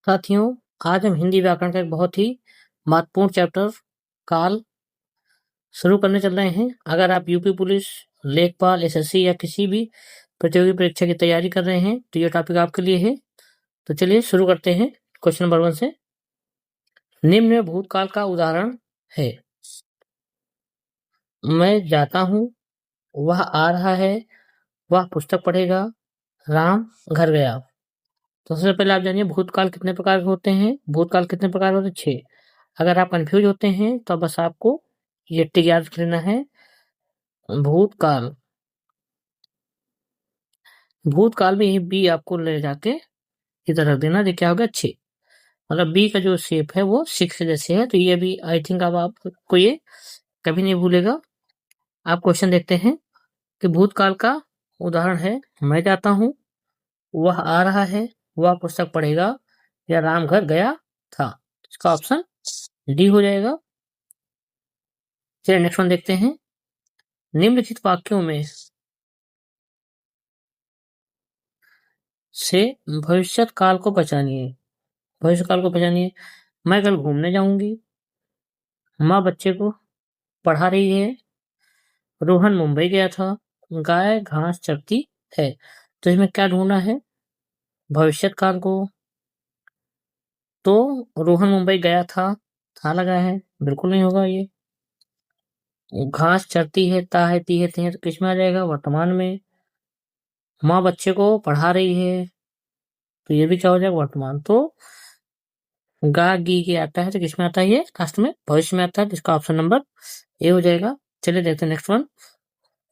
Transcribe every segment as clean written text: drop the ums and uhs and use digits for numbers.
साथियों, आज हम हिंदी व्याकरण का एक बहुत ही महत्वपूर्ण चैप्टर काल शुरू करने चल रहे हैं। अगर आप यूपी पुलिस, लेखपाल, एसएससी या किसी भी प्रतियोगी परीक्षा की तैयारी कर रहे हैं तो ये टॉपिक आपके लिए है। तो चलिए शुरू करते हैं क्वेश्चन नंबर 1 से। निम्न में भूतकाल का उदाहरण है। मैं जाता हूँ, वह आ रहा है, वह पुस्तक पढ़ेगा, राम घर गया। तो सबसे पहले आप जानिए भूतकाल कितने प्रकार के होते हैं। भूतकाल कितने प्रकार के होते हैं? 6। अगर आप कंफ्यूज होते हैं तो बस आपको ये टिक याद रख लेना है। भूतकाल, भूतकाल में ये बी आपको ले जाके इधर रख देना। ये क्या होगा? 6। मतलब बी का जो शेप है वो 6 जैसे है। तो ये भी आई थिंक अब आपको ये कभी नहीं भूलेगा। आप क्वेश्चन देखते हैं कि भूतकाल का उदाहरण है, मैं जाता हूँ, वह आ रहा है, वह पुस्तक पढ़ेगा या राम घर गया था। इसका ऑप्शन डी हो जाएगा। चलिए नेक्स्ट वन देखते हैं। निम्नलिखित वाक्यों में से भविष्यत काल को पहचानिए। भविष्य काल को पहचानिए। मैं कल घूमने जाऊंगी, माँ बच्चे को पढ़ा रही है, रोहन मुंबई गया था, गाय घास चरती है। तो इसमें क्या ढूंढना है? भविष्यत काल को। तो रोहन मुंबई गया था लगा है, बिल्कुल नहीं होगा ये। घास चरती है, ता है, ती है, ती है, तो किस में आ जाएगा? वर्तमान में। माँ बच्चे को पढ़ा रही है, तो ये भी क्या हो जाएगा? वर्तमान। तो गा गी के आता है तो किस में आता है? ये लास्ट में भविष्य में आता है। जिसका ऑप्शन नंबर ए हो जाएगा। चलिए देखते हैं नेक्स्ट वन।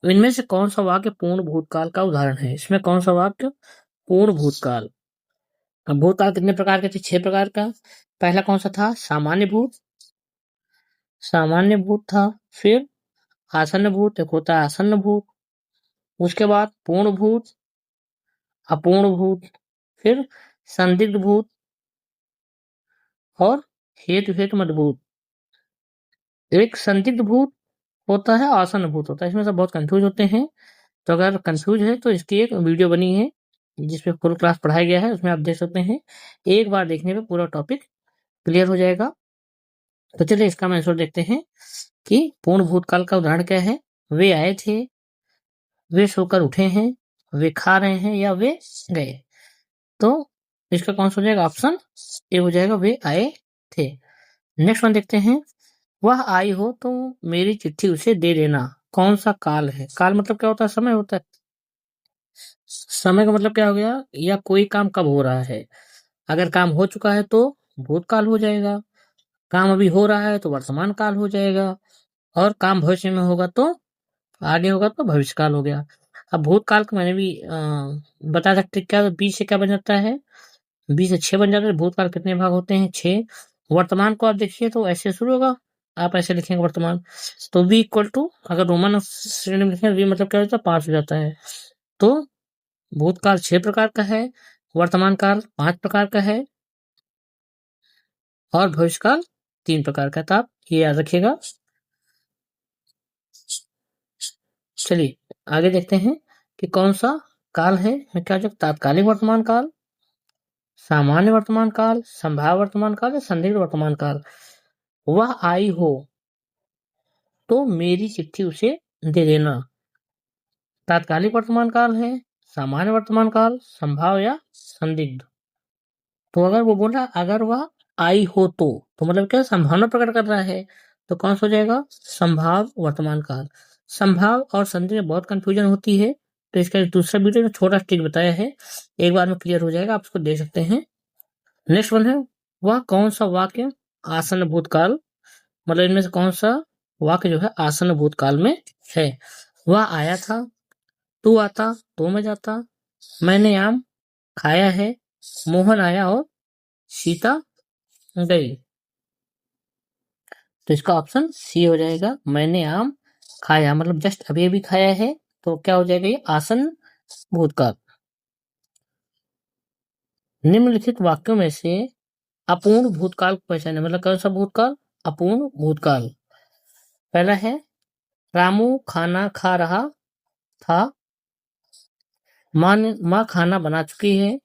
इनमें से कौन सा वाक्य पूर्ण भूतकाल का उदाहरण है? इसमें कौन सा वाक्य पूर्ण भूतकाल? अब भूतकाल कितने प्रकार के थे? 6 प्रकार का। पहला कौन सा था? सामान्य भूत। सामान्य भूत था। फिर आसन्न भूत, एक होता है आसन्न भूत। उसके बाद पूर्ण भूत, अपूर्ण भूत, फिर संदिग्ध भूत और हेतु हेतु मदभूत। एक संदिग्ध भूत होता है, आसन्न भूत होता है। इसमें सब बहुत कंफ्यूज होते हैं। तो अगर कंफ्यूज है तो इसकी एक वीडियो बनी है जिसमें फुल क्लास पढ़ाया गया है, उसमें आप देख सकते हैं। एक बार देखने पे पूरा टॉपिक क्लियर हो जाएगा। तो चलिए इसका हम आंसर देखते हैं कि पूर्ण भूतकाल का उदाहरण क्या है। वे आए थे, वे सोकर उठे हैं, वे खा रहे हैं या वे गए। तो इसका कौन सा हो जाएगा? ऑप्शन ए हो जाएगा, वे आए थे। नेक्स्ट वन देखते हैं। वह आई हो तो मेरी चिट्ठी उसे दे देना। कौन सा काल है? काल मतलब क्या होता है? समय होता है। समय का मतलब क्या हो गया? या कोई काम कब हो रहा है। अगर काम हो चुका है तो भूतकाल हो जाएगा, काम अभी हो रहा है तो वर्तमान काल हो जाएगा, और काम भविष्य में होगा तो आगे होगा तो भविष्य काल हो गया। अब भूतकाल को मैंने भी बता सकते क्या 20 से क्या बन जाता है? 20 से 6 बन जाता है। भूतकाल कितने भाग होते हैं? 6। वर्तमान को आप देखिए तो ऐसे शुरू होगा, आप ऐसे लिखेंगे वर्तमान। तो v इक्वल टू, अगर रोमन श्रेणी में लिखें v मतलब क्या होता है? 5 हो जाता है। तो भूतकाल 6 प्रकार का है, वर्तमान काल 5 प्रकार का है और भविष्यकाल 3 प्रकार का। तो आप ये याद रखिएगा। चलिए आगे देखते हैं कि कौन सा काल है। क्या जो तात्कालिक वर्तमान काल, सामान्य वर्तमान काल, संभाव्य वर्तमान काल या संदिग्ध वर्तमान काल। वह आई हो तो मेरी चिट्ठी उसे दे देना। तात्कालिक वर्तमान काल है, सामान्य वर्तमान काल, संभाव्य या संदिग्ध। तो अगर वो बोला अगर वह आई हो तो मतलब क्या? संभावना प्रकट कर रहा है। तो कौन सा हो जाएगा? संभाव्य वर्तमान काल। संभाव्य और संदिग्ध में बहुत कंफ्यूजन होती है, तो इसका एक दूसरा वीडियो में छोटा ट्रिक बताया है, एक बार में क्लियर हो जाएगा, आप उसको देख सकते हैं। नेक्स्ट वन है, वह कौन सा वाक्य आसन्न भूतकाल, मतलब इनमें से कौन सा वाक्य जो है आसन्न भूतकाल में है। वह आया था, तू आता, तो मैं जाता, मैंने आम खाया है, मोहन आया और सीता गई। तो इसका ऑप्शन सी हो जाएगा, मैंने आम खाया मतलब जस्ट अभी अभी खाया है। तो क्या हो जाएगा? ये आसन्न भूतकाल। निम्नलिखित वाक्यों में से अपूर्ण भूतकाल को पहचाने, मतलब कौन सा भूतकाल? अपूर्ण भूतकाल। पहला है, रामू खाना खा रहा था, माँ खाना बना चुकी है,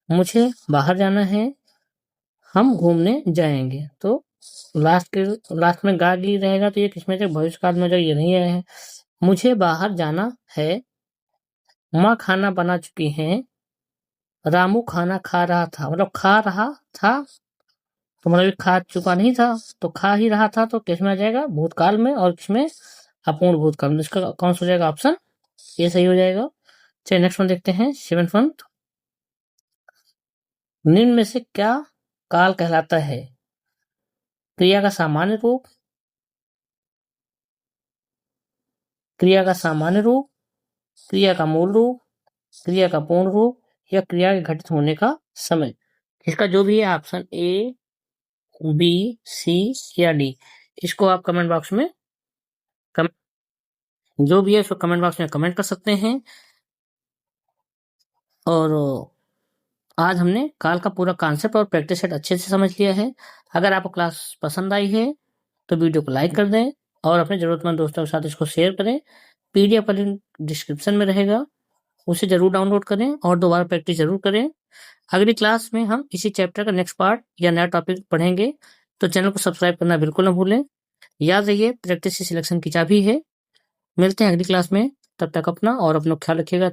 मुझे बाहर जाना है, हम घूमने जाएंगे। तो लास्ट में गाली रहेगा, तो ये किसमें से भविष्य काल में जो ये नहीं है। मुझे बाहर जाना है, माँ खाना बना चुकी हैं, रामू खाना खा रहा था, मतलब खा रहा था तो मतलब खा चुका नहीं था, तो खा ही रहा था, तो किसमें आ जाएगा भूतकाल में, और किसमें अपूर्ण भूतकाल में। इसका कौन सा हो जाएगा ऑप्शन ये सही हो जाएगा। चलिए नेक्स्ट वन देखते हैं, 7th वन। निम्न में से क्या काल कहलाता है। क्रिया का सामान्य रूप, क्रिया का सामान्य रूप, क्रिया का मूल रूप, क्रिया का पूर्ण रूप, या क्रिया के घटित होने का समय। इसका जो भी है ऑप्शन ए, बी, सी या डी, इसको आप कमेंट बॉक्स में जो भी है उसको कमेंट बॉक्स में कमेंट कर सकते हैं। और आज हमने काल का पूरा कॉन्सेप्ट और प्रैक्टिस सेट अच्छे से समझ लिया है। अगर आपको क्लास पसंद आई है तो वीडियो को लाइक कर दें और अपने ज़रूरतमंद दोस्तों के साथ इसको शेयर करें। पीडीएफ का लिंक डिस्क्रिप्शन में रहेगा, उसे ज़रूर डाउनलोड करें और दोबारा प्रैक्टिस ज़रूर करें। अगली क्लास में हम इसी चैप्टर का नेक्स्ट पार्ट या नया टॉपिक पढ़ेंगे, तो चैनल को सब्सक्राइब करना बिल्कुल न भूलें। याद रखिए प्रैक्टिस ही सिलेक्शन की चाबी है। मिलते हैं अगली क्लास में, तब तक अपना और अपना ख्याल रखिएगा।